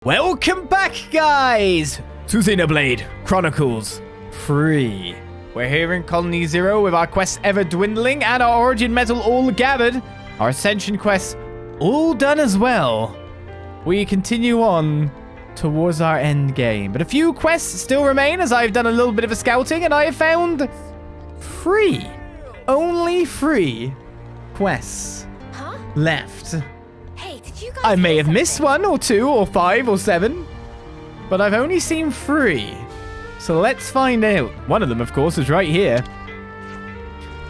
Welcome back, guys, to Xenoblade Chronicles 3. We're here in Colony Zero with our quests ever dwindling and our origin metal all gathered. Our ascension quests all done as well. We continue on towards our end game, but a few quests still remain as I've done a little bit of a scouting and I have found only three quests left. I may have missed one or two or 5 or 7, but I've only seen 3. So let's find out. One of them, of course, is right here.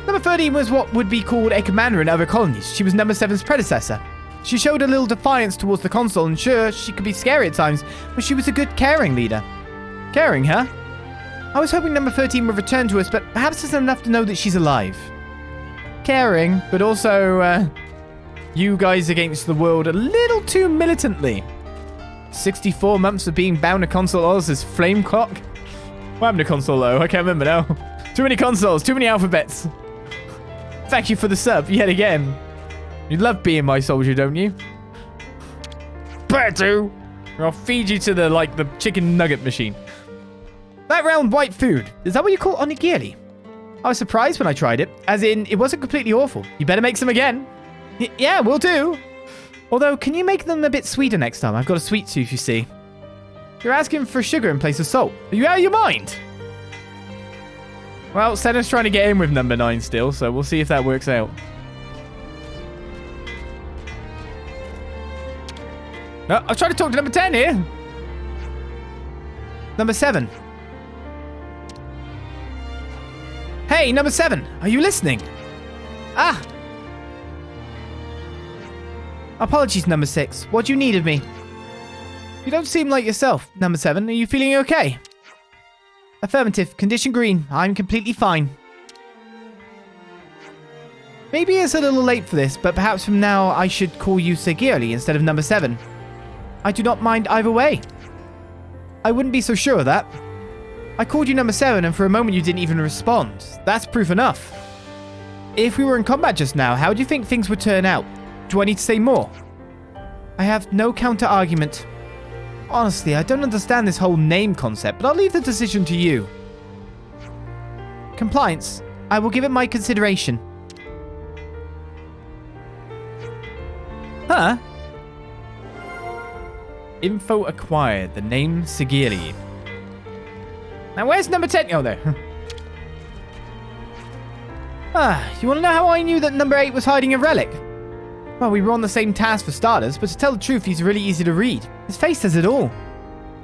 Number 13 was what would be called a commander in other colonies. She was number 7's predecessor. She showed a little defiance towards the consul, and sure, she could be scary at times, but she was a good caring leader. Caring, huh? I was hoping number 13 would return to us, but perhaps it's enough to know that she's alive. Caring, but also, you guys against the world a little too militantly. 64 months of being bound to Consul Oliz's flame clock. What happened to Consul, though? I can't remember now. Too many consoles, too many alphabets. Thank you for the sub, yet again. You love being my soldier, don't you? Better to. Or I'll feed you to the chicken nugget machine. That round white food, is that what you call onigiri? I was surprised when I tried it, as in, it wasn't completely awful. You better make some again. Yeah, we'll do. Although, can you make them a bit sweeter next time? I've got a sweet tooth, you see. You're asking for sugar in place of salt. Are you out of your mind? Well, Sena's trying to get in with number 9 still, so we'll see if that works out. No, I was trying to talk to number 10 here. Number 7. Hey, number 7. Are you listening? Ah. Apologies, number 6. What do you need of me? You don't seem like yourself, number 7. Are you feeling okay? Affirmative. Condition green. I'm completely fine. Maybe it's a little late for this, but perhaps from now I should call you Segiri instead of number 7. I do not mind either way. I wouldn't be so sure of that. I called you number 7 and for a moment you didn't even respond. That's proof enough. If we were in combat just now, how do you think things would turn out? Do I need to say more? I have no counter-argument. Honestly, I don't understand this whole name concept, but I'll leave the decision to you. Compliance. I will give it my consideration. Huh? Info acquired. The name Segiri. Now where's number 10? Oh, there. You want to know how I knew that number 8 was hiding a relic? Well, we were on the same task for starters, but to tell the truth, he's really easy to read. His face says it all.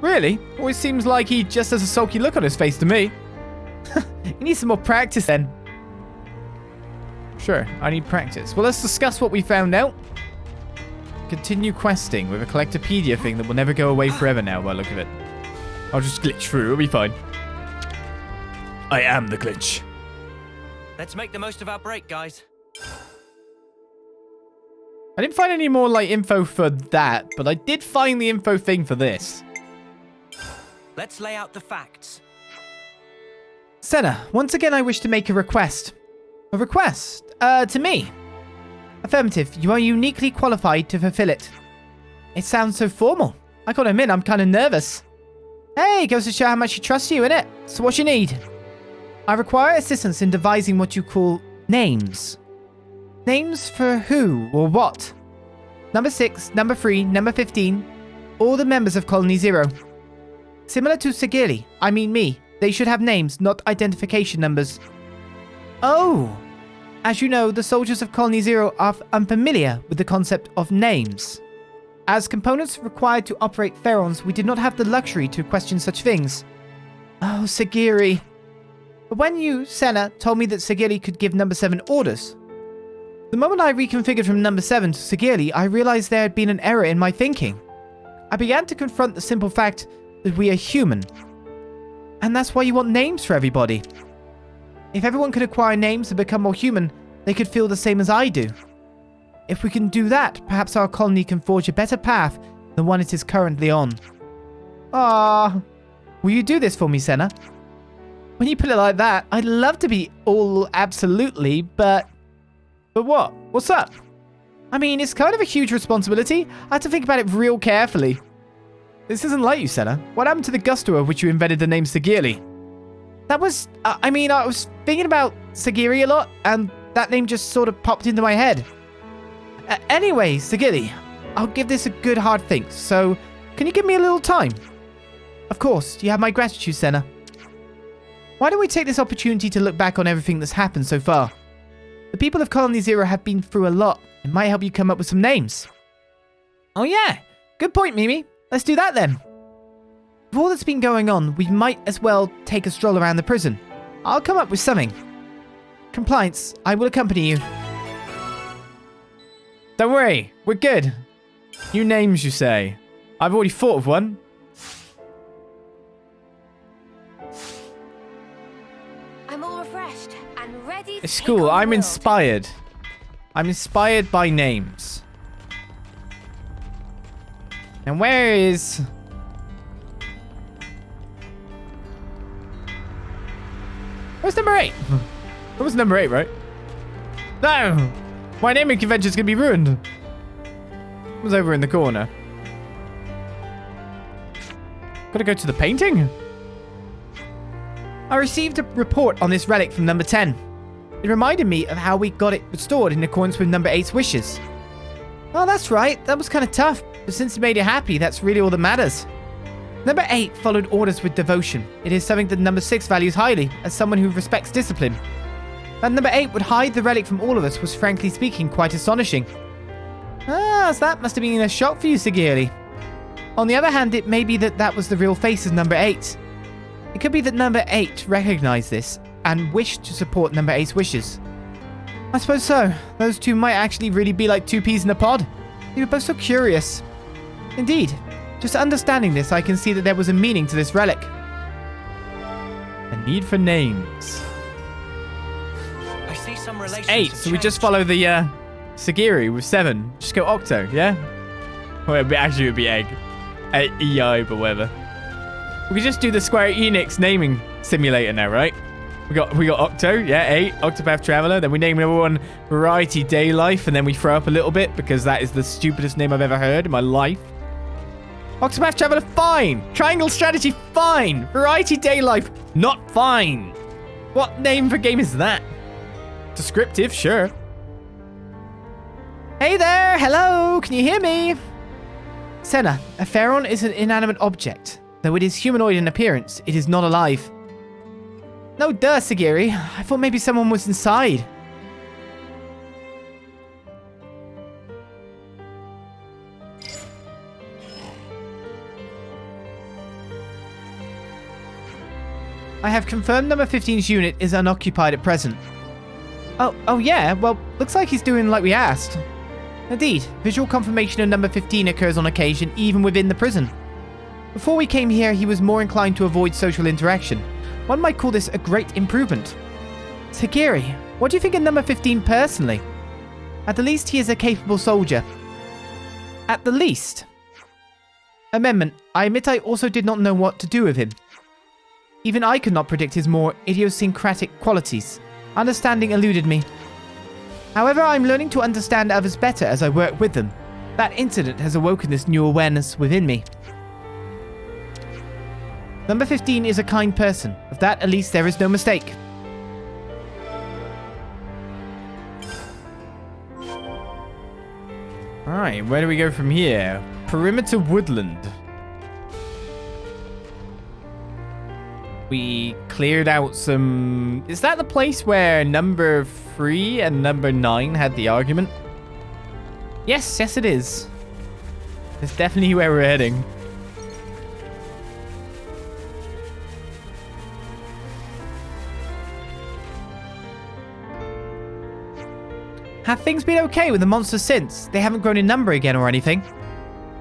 Really? Always seems like he just has a sulky look on his face to me. He needs some more practice then. Sure, I need practice. Well, let's discuss what we found out. Continue questing with a collectopedia thing that will never go away forever now by the look of it. I'll just glitch through, it'll be fine. I am the glitch. Let's make the most of our break, guys. I didn't find any more, info for that, but I did find the info thing for this. Let's lay out the facts. Sena, once again I wish to make a request. A request? To me? Affirmative, you are uniquely qualified to fulfill it. It sounds so formal. I gotta admit, I'm kind of nervous. Hey, goes to show how much you trust you, innit? So what you need? I require assistance in devising what you call names. Names for who or what? Number 6, number 3, number 15. All the members of Colony Zero. Similar to Segiri, I mean me, they should have names, not identification numbers. Oh! As you know, the soldiers of Colony Zero are unfamiliar with the concept of names. As components required to operate Pharaons, we did not have the luxury to question such things. Oh, Segiri. But when you, Sena, told me that Segiri could give number 7 orders, the moment I reconfigured from number 7 to Segiri, I realized there had been an error in my thinking. I began to confront the simple fact that we are human. And that's why you want names for everybody. If everyone could acquire names and become more human, they could feel the same as I do. If we can do that, perhaps our colony can forge a better path than one it is currently on. Ah, will you do this for me, Sena? When you put it like that, I'd love to be all absolutely, but... But what? What's up? I mean, it's kind of a huge responsibility. I have to think about it real carefully. This isn't like you, Sena. What happened to the gusto of which you invented the name Segiri? That was... I was thinking about Segiri a lot, and that name just sort of popped into my head. Anyway, Segiri, I'll give this a good hard think, so can you give me a little time? Of course, you have my gratitude, Sena. Why don't we take this opportunity to look back on everything that's happened so far? The people of Colony Zero have been through a lot. It might help you come up with some names. Oh yeah, good point, Mimi. Let's do that then. With all that's been going on, we might as well take a stroll around the prison. I'll come up with something. Compliance, I will accompany you. Don't worry, we're good. New names, you say? I've already thought of one. I'm all refreshed and ready to It's take cool, on the I'm world. inspired. I'm inspired by names. And where is... Where's number 8? That was number 8, right? No! My naming convention's gonna be ruined. It was over in the corner. Gotta go to the painting? I received a report on this relic from number 10. It reminded me of how we got it restored in accordance with number 8's wishes. Oh, that's right. That was kind of tough. But since it made you happy, that's really all that matters. Number 8 followed orders with devotion. It is something that number 6 values highly, as someone who respects discipline. That number 8 would hide the relic from all of us was, frankly speaking, quite astonishing. Ah, so that must have been a shock for you, Segiri. On the other hand, it may be that that was the real face of number 8. It could be that number 8 recognized this and wished to support number 8's wishes. I suppose so. Those two might actually really be like two peas in a pod. They were both so curious. Indeed. Just understanding this, I can see that there was a meaning to this relic. A need for names. I see some relations 8, have so we just changed. follow the Segiri with 7. Just go Octo, yeah? Well, actually it would be Egg. EI, but whatever. We could just do the Square Enix naming simulator now, right? We got Octo, yeah, 8, Octopath Traveler. Then we name another one Variety Day Life, and then we throw up a little bit because that is the stupidest name I've ever heard in my life. Octopath Traveler, fine. Triangle Strategy, fine. Variety Day Life, not fine. What name for game is that? Descriptive, sure. Hey there, hello, can you hear me? Sena, a Pharaon is an inanimate object. Though it is humanoid in appearance, it is not alive. No, duh, Segiri. I thought maybe someone was inside. I have confirmed number 15's unit is unoccupied at present. Oh yeah, well, looks like he's doing like we asked. Indeed, visual confirmation of number 15 occurs on occasion even within the prison. Before we came here, he was more inclined to avoid social interaction. One might call this a great improvement. Segiri, what do you think of number 15 personally? At the least, he is a capable soldier. At the least. Amendment, I admit I also did not know what to do with him. Even I could not predict his more idiosyncratic qualities. Understanding eluded me. However, I'm learning to understand others better as I work with them. That incident has awoken this new awareness within me. Number 15 is a kind person. Of that, at least, there is no mistake. Alright, where do we go from here? Perimeter Woodland. We cleared out some... Is that the place where number 3 and number 9 had the argument? Yes, it is. It's definitely where we're heading. Have things been okay with the monsters since? They haven't grown in number again or anything?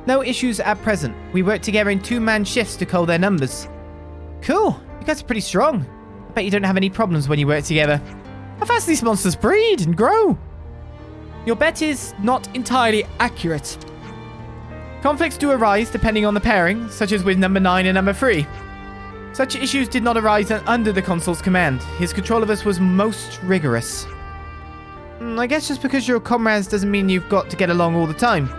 No issues at present. We work together in 2-man shifts to cull their numbers. Cool. You guys are pretty strong. I bet you don't have any problems when you work together. How fast do these monsters breed and grow? Your bet is not entirely accurate. Conflicts do arise depending on the pairing, such as with number 9 and number 3. Such issues did not arise under the consul's command. His control of us was most rigorous. I guess just because you're comrades doesn't mean you've got to get along all the time.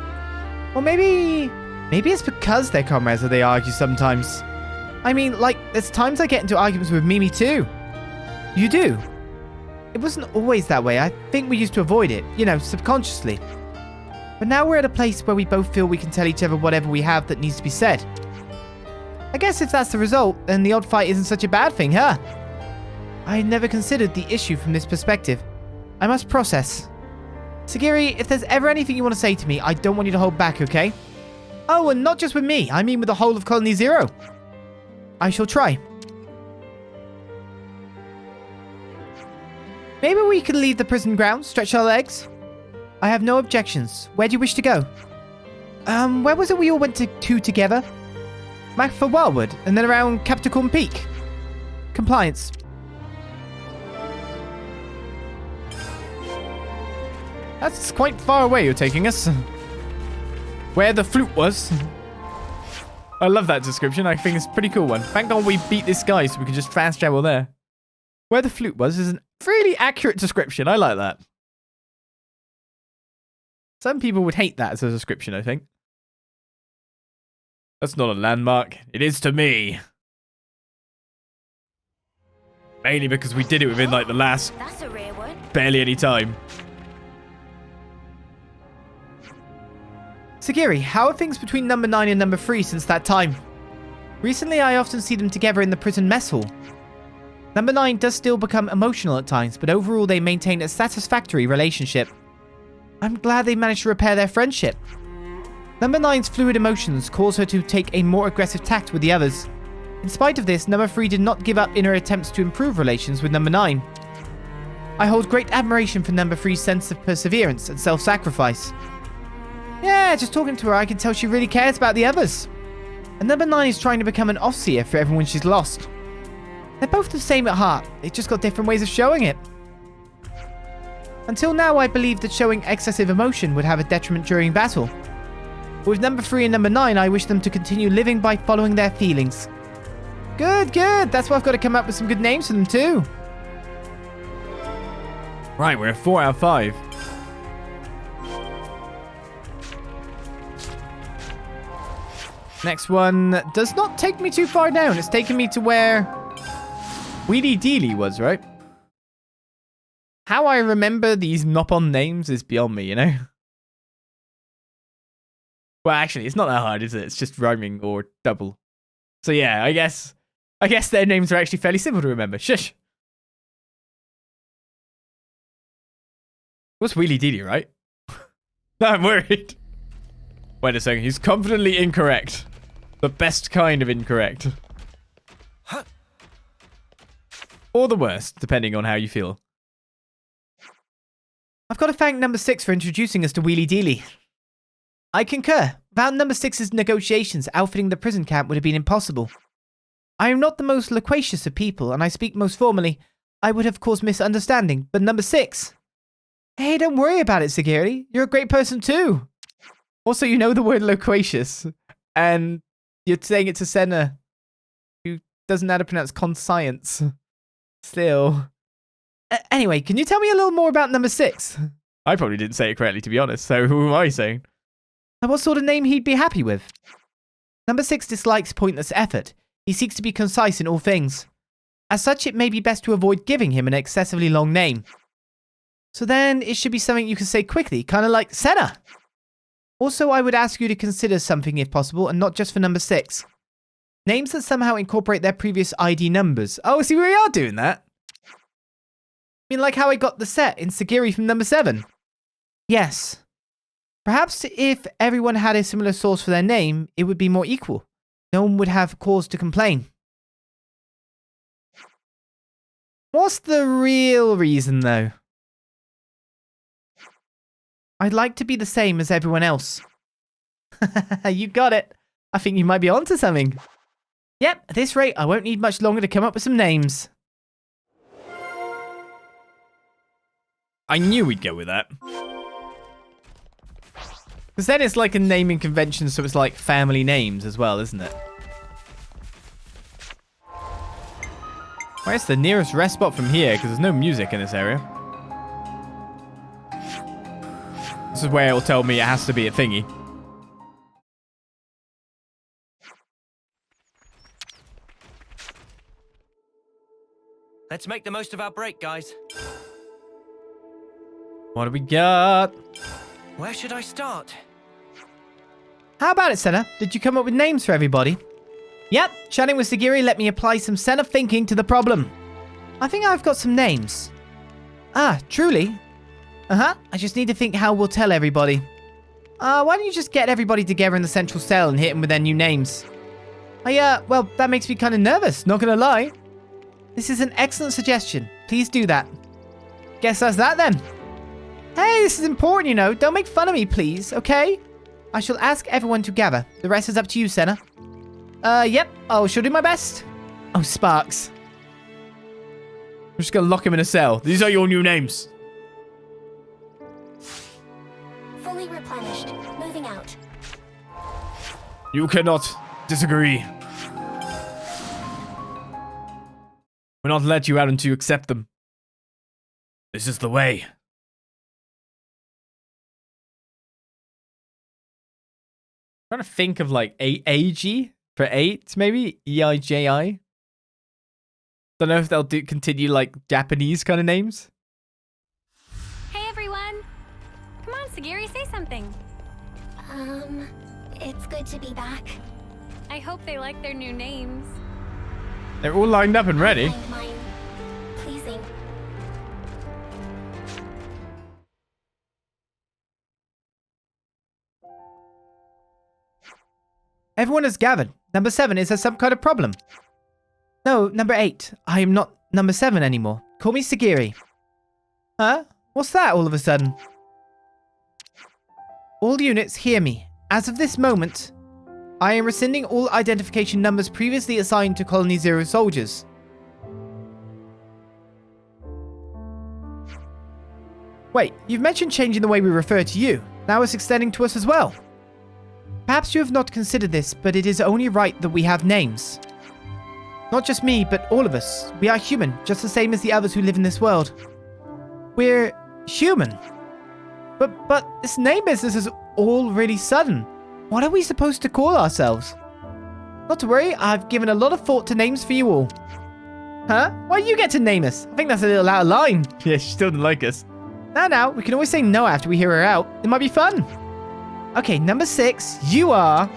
Or maybe Maybe it's because they're comrades that they argue sometimes. I mean, like, there's times I get into arguments with Mimi too. You do? It wasn't always that way. I think we used to avoid it, you know, subconsciously. But now we're at a place where we both feel we can tell each other whatever we have that needs to be said. I guess if that's the result, then the odd fight isn't such a bad thing, huh? I never considered the issue from this perspective. I must process. Segiri, if there's ever anything you want to say to me, I don't want you to hold back, okay? Oh, and not just with me. I mean with the whole of Colony Zero. I shall try. Maybe we could leave the prison grounds, stretch our legs. I have no objections. Where do you wish to go? Where was it we all went to together? Back for Wildwood, and then around Capricorn Peak. Compliance. That's quite far away you're taking us. Where the flute was. I love that description. I think it's a pretty cool one. Thank God we beat this guy so we can just fast travel there. Where the flute was is a really accurate description. I like that. Some people would hate that as a description, I think. That's not a landmark. It is to me. Mainly because we did it within like the last That's a rare one. barely any time. Segiri, how are things between number 9 and number 3 since that time? Recently, I often see them together in the prison mess hall. Number 9 does still become emotional at times, but overall they maintain a satisfactory relationship. I'm glad they managed to repair their friendship. Number 9's fluid emotions cause her to take a more aggressive tact with the others. In spite of this, number 3 did not give up in her attempts to improve relations with number 9. I hold great admiration for number 3's sense of perseverance and self-sacrifice. Yeah, just talking to her, I can tell she really cares about the others. And number 9 is trying to become an Off-Seer for everyone she's lost. They're both the same at heart, they just got different ways of showing it. Until now, I believed that showing excessive emotion would have a detriment during battle. But with number 3 and number 9, I wish them to continue living by following their feelings. Good, good. That's why I've got to come up with some good names for them too. Right, we're at 4 out of 5. Next one does not take me too far down. It's taking me to where Wheelie Dealy was, right? How I remember these Nopon names is beyond me, you know? Well, actually, it's not that hard, is it? It's just rhyming or double. So yeah, I guess their names are actually fairly simple to remember. Shush! What's Wheelie Dealy, right? No, I'm worried. Wait a second, he's confidently incorrect. The best kind of incorrect. Or the worst, depending on how you feel. I've got to thank number 6 for introducing us to Wheelie Dealy. I concur. Without number 6's negotiations, outfitting the prison camp would have been impossible. I am not the most loquacious of people, and I speak most formally. I would have caused misunderstanding, but number 6... Hey, don't worry about it, Segiri. You're a great person too. Also, you know the word loquacious, and you're saying it to Sena, who doesn't know how to pronounce conscience. Still. Anyway, can you tell me a little more about number 6? I probably didn't say it correctly, to be honest, so who am I saying? And what sort of name he'd be happy with? Number 6 dislikes pointless effort. He seeks to be concise in all things. As such, it may be best to avoid giving him an excessively long name. So then, it should be something you can say quickly, kind of like Sena. Also, I would ask you to consider something if possible, and not just for number 6. Names that somehow incorporate their previous ID numbers. Oh, see, we are doing that. I mean, like how I got the set in Segiri from number 7. Yes. Perhaps if everyone had a similar source for their name, it would be more equal. No one would have cause to complain. What's the real reason, though? I'd like to be the same as everyone else. You got it. I think you might be onto something. Yep, at this rate, I won't need much longer to come up with some names. I knew we'd go with that. Because then it's like a naming convention, so it's like family names as well, isn't it? Where's the nearest rest spot from here? Because there's no music in this area. This is where it will tell me it has to be a thingy. Let's make the most of our break, guys. What do we got? Where should I start? How about it, Sena? Did you come up with names for everybody? Yep, chatting with Segiri let me apply some Sena thinking to the problem. I think I've got some names. Ah, truly? Uh-huh, I just need to think how we'll tell everybody. Why don't you just get everybody together in the central cell and hit them with their new names? Well, that makes me kind of nervous, not gonna lie. This is an excellent suggestion. Please do that. Guess that's that then. Hey, this is important, you know. Don't make fun of me, please, okay? I shall ask everyone to gather. The rest is up to you, Sena. Yep. I shall do my best. Oh, Sparks. I'm just gonna lock him in a cell. These are your new names. Fully replenished. Moving out. You cannot disagree. We're not let you out until you accept them. This is the way. I'm trying to think of like AG for 8, maybe? EIJI? Don't know if they'll continue like Japanese kind of names. Hey everyone! Come on, Segiri, say something. It's good to be back. I hope they like their new names. They're all lined up and ready. Find mine pleasing. Everyone has gathered. Number 7, is there some kind of problem? No, number 8. I am not number 7 anymore. Call me Segiri. Huh? What's that all of a sudden? All units, hear me. As of this moment, I am rescinding all identification numbers previously assigned to Colony Zero soldiers. Wait, you've mentioned changing the way we refer to you. Now it's extending to us as well. Perhaps you have not considered this, but it is only right that we have names. Not just me, but all of us. We are human, just the same as the others who live in this world. We're human. But this name business is all really sudden. What are we supposed to call ourselves? Not to worry, I've given a lot of thought to names for you all. Huh? Why do you get to name us? I think that's a little out of line. Yeah, she still didn't like us. Now, we can always say no after we hear her out. It might be fun. Okay, number 6, you are...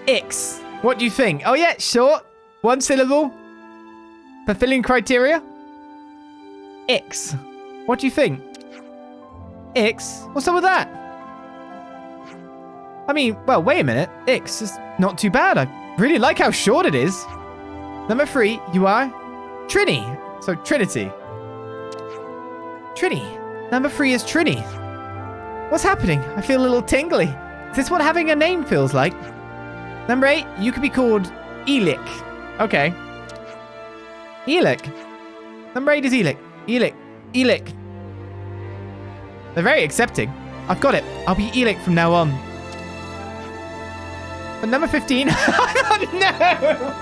Ix. What do you think? Oh yeah, short. 1 syllable. Fulfilling criteria? Ix. What do you think? Ix? What's up with that? I mean, well, wait a minute. Ix is not too bad. I really like how short it is. Number 3, you are... Trini. So, Trinity. Trini. Number 3 is Trini. What's happening? I feel a little tingly. Is this what having a name feels like? Number 8, you could be called Elic. Okay. Elic. Number 8 is Elic. Elic. They're very accepting. I've got it. I'll be Elic from now on. But number 15... Oh, no!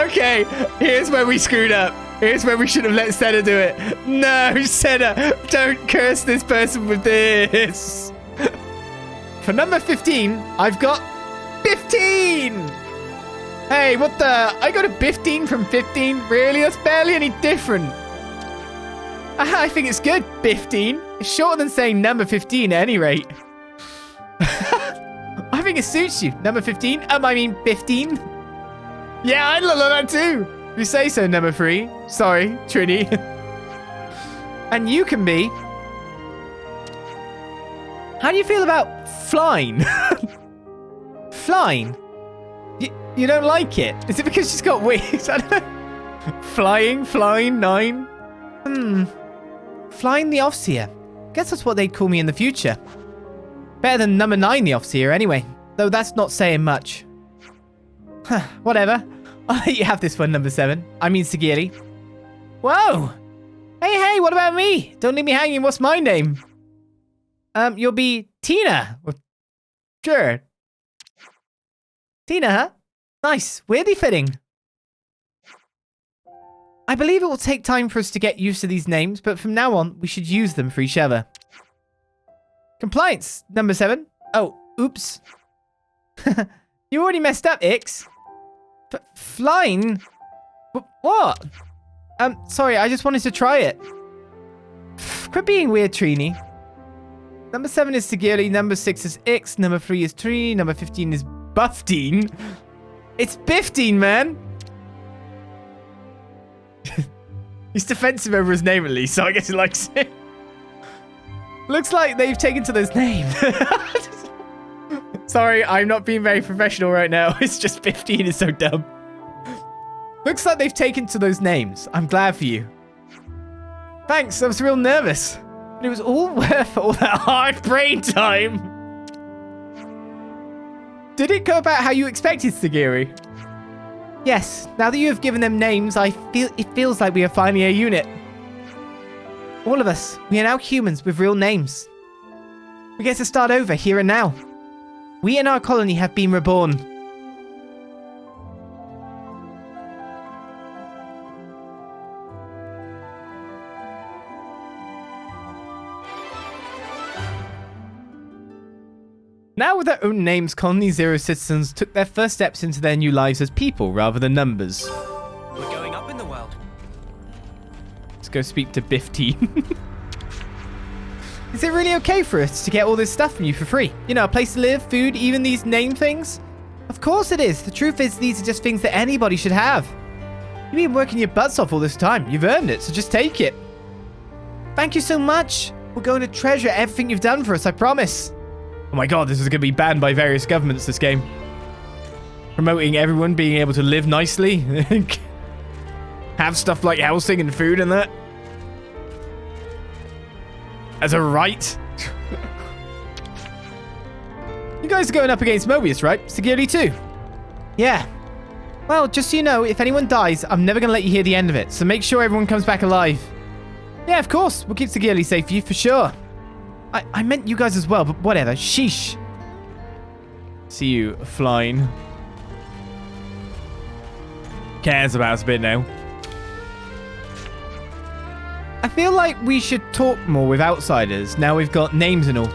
Okay, here's where we screwed up. Here's where we should have let Sena do it. No, Sena, don't curse this person with this. For number 15, I've got 15. Hey, what the? I got a 15 from 15? Really? That's barely any different. I think it's good, 15. It's shorter than saying number 15 at any rate. I think it suits you. Number 15? I mean 15. Yeah, I'd love that too. If you say so, number 3. Sorry, Trini. And you can be... How do you feel about flying? Flying? You don't like it? Is it because she's got wings? I don't know. Flying, 9. Flying the Off-Seer. Guess that's what they'd call me in the future. Better than number 9, the Off-Seer, anyway. Though that's not saying much. Whatever. I'll let you have this one, number 7. I mean Segiri. Whoa! Hey, what about me? Don't leave me hanging. What's my name? You'll be Tina. Sure. Tina, huh? Nice. Weirdly fitting. I believe it will take time for us to get used to these names, but from now on, we should use them for each other. Compliance, number 7. Oh, oops. You already messed up, Ix. Flying? What? Sorry, I just wanted to try it. Quit being weird, Trini. Number 7 is Segiri, number 6 is Ix, number 3 is Trini, number 15 is Buffdeen. It's Biffdeen, man. He's defensive over his name at least, so I guess he likes it. Looks like they've taken to those names. Sorry, I'm not being very professional right now. It's just 15 is so dumb. Looks like they've taken to those names. I'm glad for you. Thanks, I was real nervous. But it was all worth all that hard brain time. Did it go about how you expected, Segiri? Yes, now that you have given them names, it feels like we are finally a unit. All of us, we are now humans with real names. We get to start over here and now. We and our colony have been reborn. Now with their own names, Colony Zero citizens took their first steps into their new lives as people rather than numbers. We're going up in the world. Let's go speak to Biffdeen. Is it really okay for us to get all this stuff from you for free? You know, a place to live, food, even these name things? Of course it is. The truth is, these are just things that anybody should have. You've been working your butts off all this time. You've earned it, so just take it. Thank you so much. We're going to treasure everything you've done for us, I promise. Oh my god, this is going to be banned by various governments, this game. Promoting everyone being able to live nicely. Have stuff like housing and food and that. As a right. You guys are going up against Mobius, right? Segiri too. Yeah. Well, just so you know, if anyone dies, I'm never going to let you hear the end of it. So make sure everyone comes back alive. Yeah, of course. We'll keep Segiri safe for you, for sure. I meant you guys as well, but whatever. Sheesh. See you flying. Cares about us a bit now. I feel like we should talk more with outsiders now we've got names and all.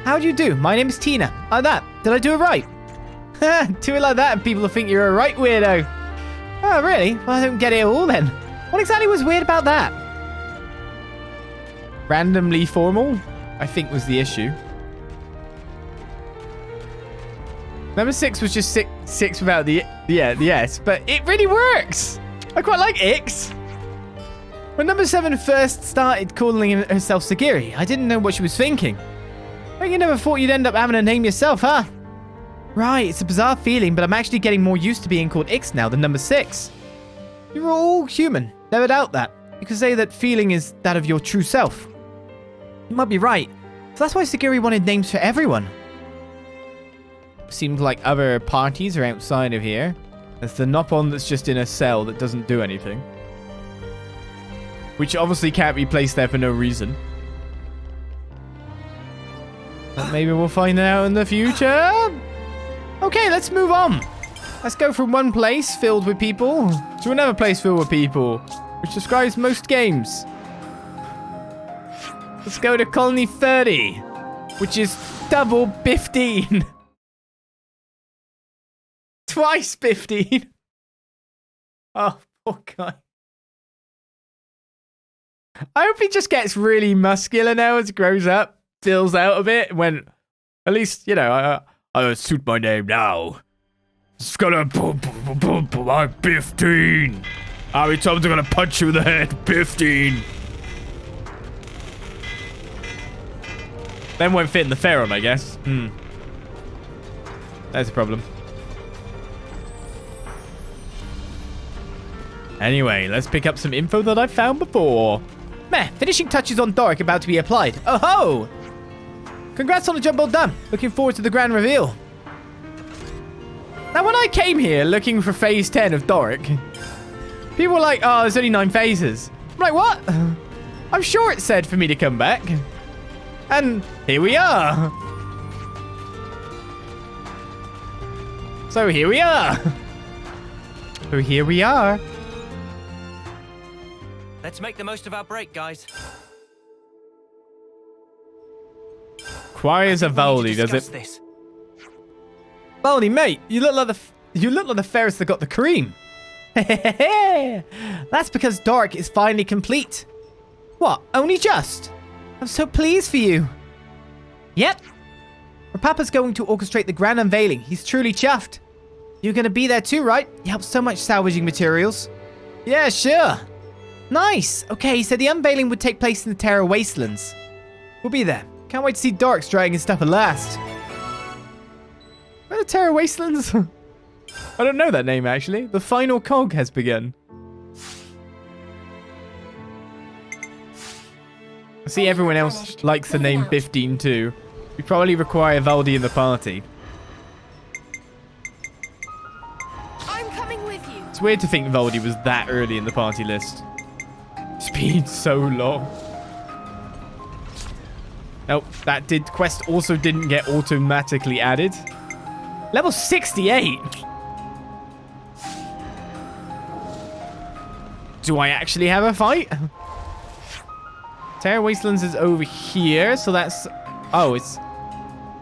How do you do? My name is Tina. Like that. Did I do it right? Do it like that and people will think you're a right weirdo. Oh, really? Well, I don't get it at all then. What exactly was weird about that? Randomly formal, I think was the issue. Number 6 was just six without the S, but it really works. I quite like Ix. When number 7 first started calling herself Segiri, I didn't know what she was thinking. But you never thought you'd end up having a name yourself, huh? Right, it's a bizarre feeling, but I'm actually getting more used to being called Ix now than number 6. You're all human, never doubt that. You could say that feeling is that of your true self. You might be right. So that's why Segiri wanted names for everyone. Seems like other parties are outside of here. There's the Nopon that's just in a cell that doesn't do anything. Which obviously can't be placed there for no reason. But maybe we'll find out in the future. Okay, let's move on. Let's go from one place filled with people to another place filled with people, which describes most games. Let's go to Colony 30, which is double 15. Twice 15. Oh, poor guy. I hope he just gets really muscular now as he grows up, fills out a bit, when, at least, you know, I suit my name now. It's gonna I'm 15. How many times I'm gonna punch you in the head? 15. Then won't fit in the Pharaoh, I guess. That's a problem. Anyway, let's pick up some info that I found before. Meh, finishing touches on Doric about to be applied. Oh ho! Congrats on the job well done. Looking forward to the grand reveal. Now, when I came here looking for phase 10 of Doric, people were like, oh, there's only 9 phases. I'm like, what? I'm sure it said for me to come back. And here we are. So here we are. So here we are. Let's make the most of our break, guys. Requires a Voldy, does it? This. Voldy, mate, you look like the ferris that got the cream. That's because Doric is finally complete. What? Only just? I'm so pleased for you. Yep. Our Papa's going to orchestrate the grand unveiling. He's truly chuffed. You're going to be there too, right? You help so much salvaging materials. Yeah, sure. Nice. Okay, so the unveiling would take place in the Terra Wastelands. We'll be there. Can't wait to see Doric drying his stuff at last. Where are the Terra Wastelands? I don't know that name, actually. The final cog has begun. I see everyone else likes the name 15 too. We probably require Valdi in the party. I'm coming with you. It's weird to think Valdi was that early in the party list. It's been so long. Nope, that quest also didn't get automatically added. Level 68. Do I actually have a fight? Terra Wastelands is over here, so that's... Oh, it's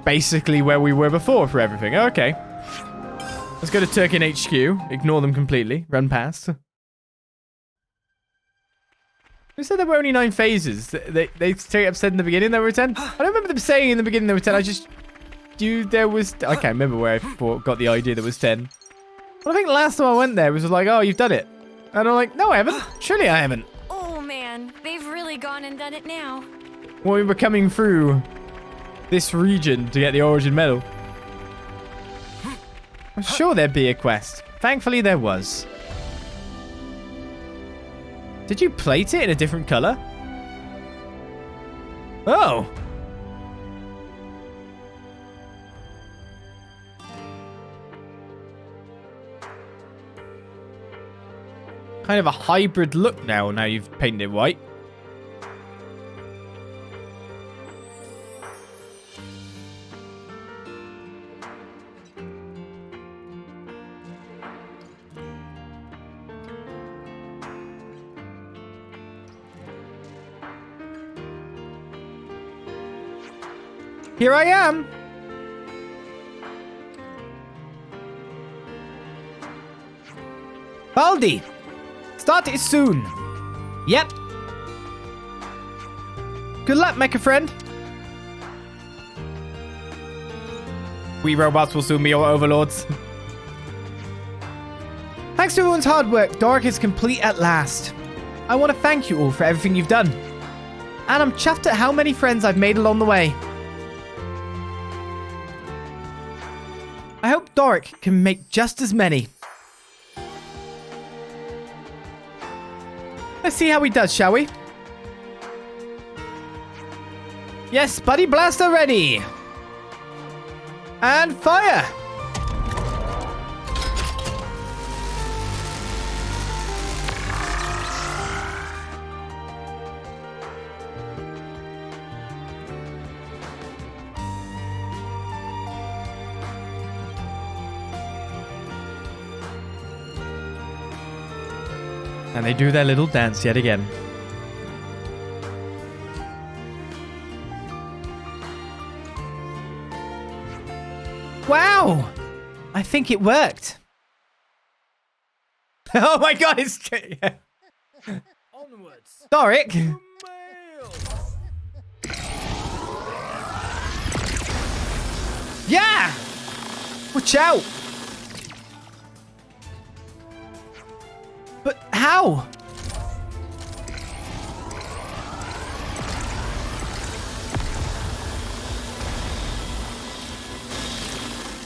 basically where we were before for everything. Okay. Let's go to Turkin HQ. Ignore them completely. Run past. Who said there were only 9 phases? They straight up said in the beginning there were 10? I don't remember them saying in the beginning there were 10. I just... there was... I can't remember where I got the idea there was 10. Well, I think the last time I went there was like, oh, you've done it. And I'm like, no, I haven't. Surely I haven't. Oh man, they've really gone and done it now. When we were coming through this region to get the Origin Medal. I'm sure there'd be a quest. Thankfully, there was. Did you plate it in a different color? Oh. Kind of a hybrid look now you've painted it white. Here I am. Baldi. Start is soon. Yep. Good luck, mecha friend. We robots will soon be your overlords. Thanks to everyone's hard work, Doric is complete at last. I want to thank you all for everything you've done. And I'm chuffed at how many friends I've made along the way. I hope Doric can make just as many. Let's see how he does, shall we? Yes, Buddy Blaster ready. And fire! And they do their little dance yet again. Wow! I think it worked. Oh my god, it's... Onwards. Doric! Yeah! Watch out! But how?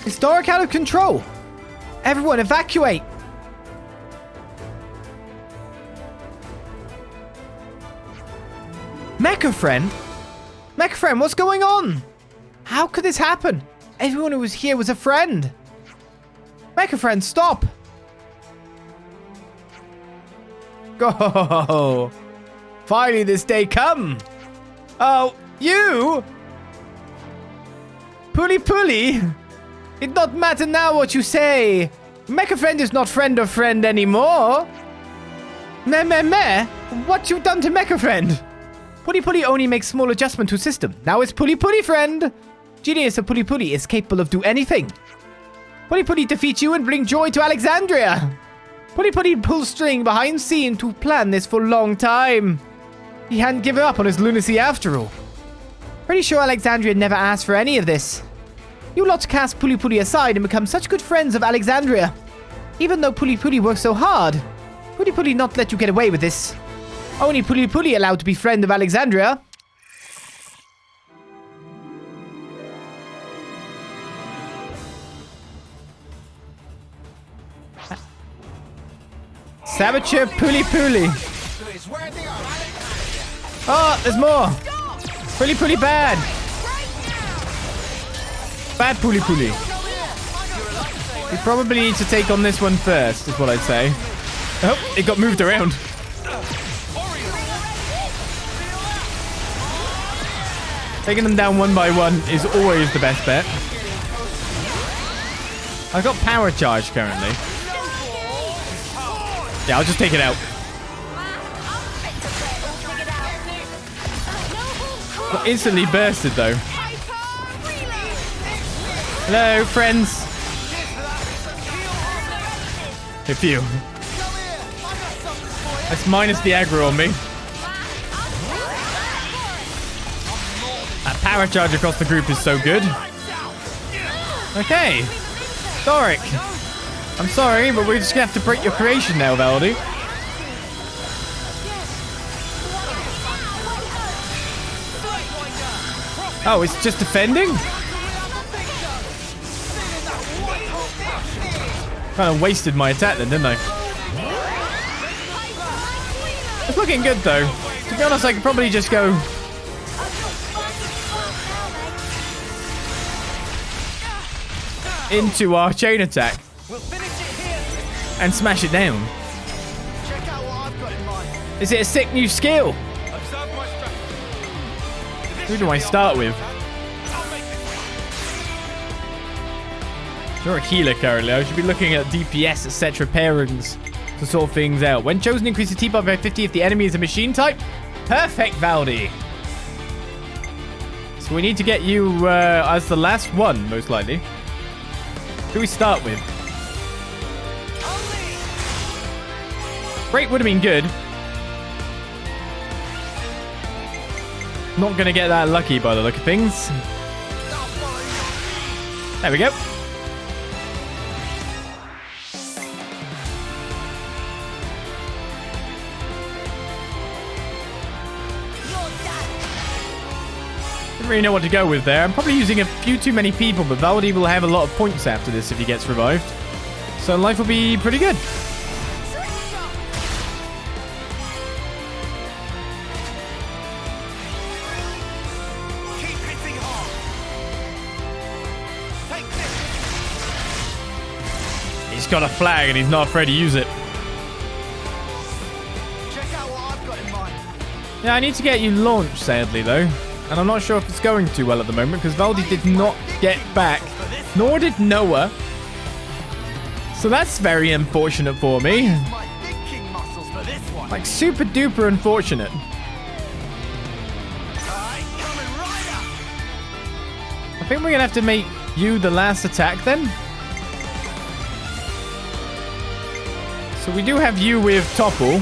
Is Doric out of control? Everyone evacuate! Mecha friend? Mecha friend, what's going on? How could this happen? Everyone who was here was a friend. Mecha friend, stop! Go! Finally this day come! Oh, you? Pulley? It not matter now what you say. Mecha friend is not friend of friend anymore. Meh. What you done to Mecha friend? Pulley only makes small adjustment to system. Now it's Pulley friend. Genius of Pulley is capable of do anything. Pulley defeat you and bring joy to Alexandria. Puli pulled string behind scene to plan this for a long time. He hadn't given up on his lunacy after all. Pretty sure Alexandria never asked for any of this. You lot cast Puli aside and become such good friends of Alexandria. Even though Puli worked so hard, Puli not let you get away with this. Only Puli allowed to be friend of Alexandria. Saboteur Puli. Oh, there's more. Puli bad. Bad Puli. We probably need to take on this one first, is what I'd say. Oh, it got moved around. Taking them down one by one is always the best bet. I've got power charge currently. Yeah, I'll just take it out. Got instantly bursted though. Hello, friends. A few. Let's minus the aggro on me. That power charge across the group is so good. Okay. Doric. I'm sorry, but we're just gonna have to break your creation now, Valdi. Oh, it's just defending? Kind of wasted my attack then, didn't I? It's looking good though. To be honest, I could probably just go into our chain attack and smash it down. Is it a sick new skill? Who do I start with? You're a healer currently. I should be looking at DPS, etc. pairings to sort things out. When chosen, increase the T-bar by 50 if the enemy is a machine type. Perfect, Valdi. So we need to get you as the last one, most likely. Who do we start with? Break would have been good. Not going to get that lucky by the look of things. There we go. Didn't really know what to go with there. I'm probably using a few too many people, but Valdi will have a lot of points after this if he gets revived. So life will be pretty good. He's got a flag and he's not afraid to use it. Yeah, I need to get you launched, sadly, though. And I'm not sure if it's going too well at the moment, because Valdi did not get back. Nor did Noah. So that's very unfortunate for me. Like, super duper unfortunate. I think we're going to have to make you the last attack, then. So we do have you with Topple.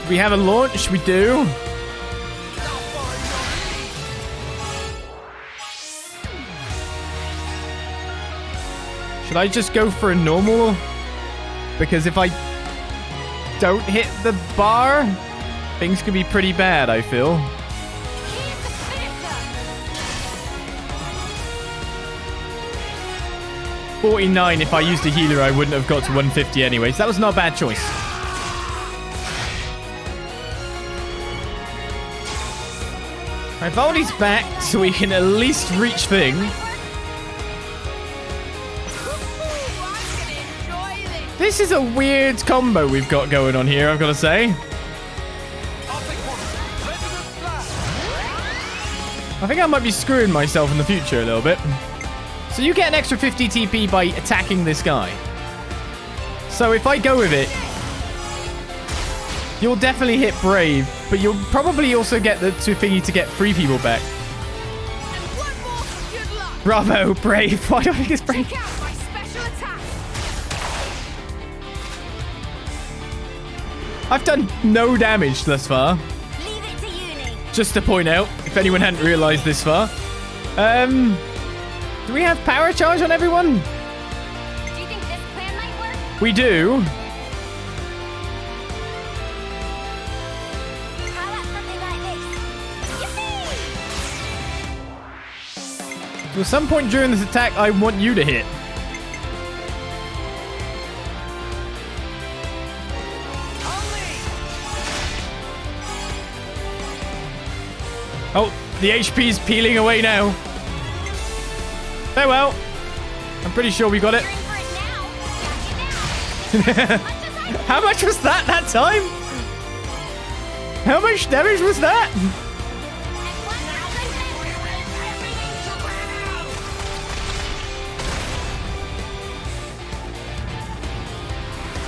We have a launch, we do. Should I just go for a normal? Because if I don't hit the bar, things could be pretty bad, I feel. 49, if I used a healer, I wouldn't have got to 150 anyway. So that was not a bad choice. Right, Valdi's back, so we can at least reach thing. This is a weird combo we've got going on here, I've got to say. I think I might be screwing myself in the future a little bit. So you get an extra 50 TP by attacking this guy. So if I go with it, you'll definitely hit Brave, but you'll probably also get the two thingy to get 3 people back. Bravo, brave. Why do I think it's brave? Check out my special attack. I've done no damage thus far. Leave it to uni. Just to point out, if anyone hadn't realized this far. Do we have power charge on everyone? Do you think this plan might work? We do. How about something like this? So at some point during this attack, I want you to hit. Oh, the HP's peeling away now. Farewell. I'm pretty sure we got it. You're in for it now. Got you now. How much was that time? How much damage was that?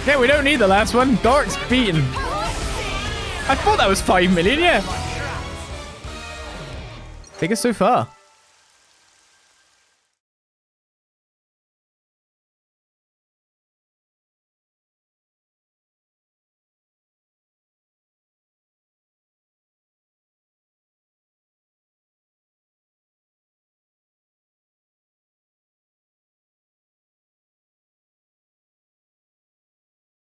Yeah, we don't need the last one. Doric's beaten. I thought that was 5 million, yeah. Biggest so far.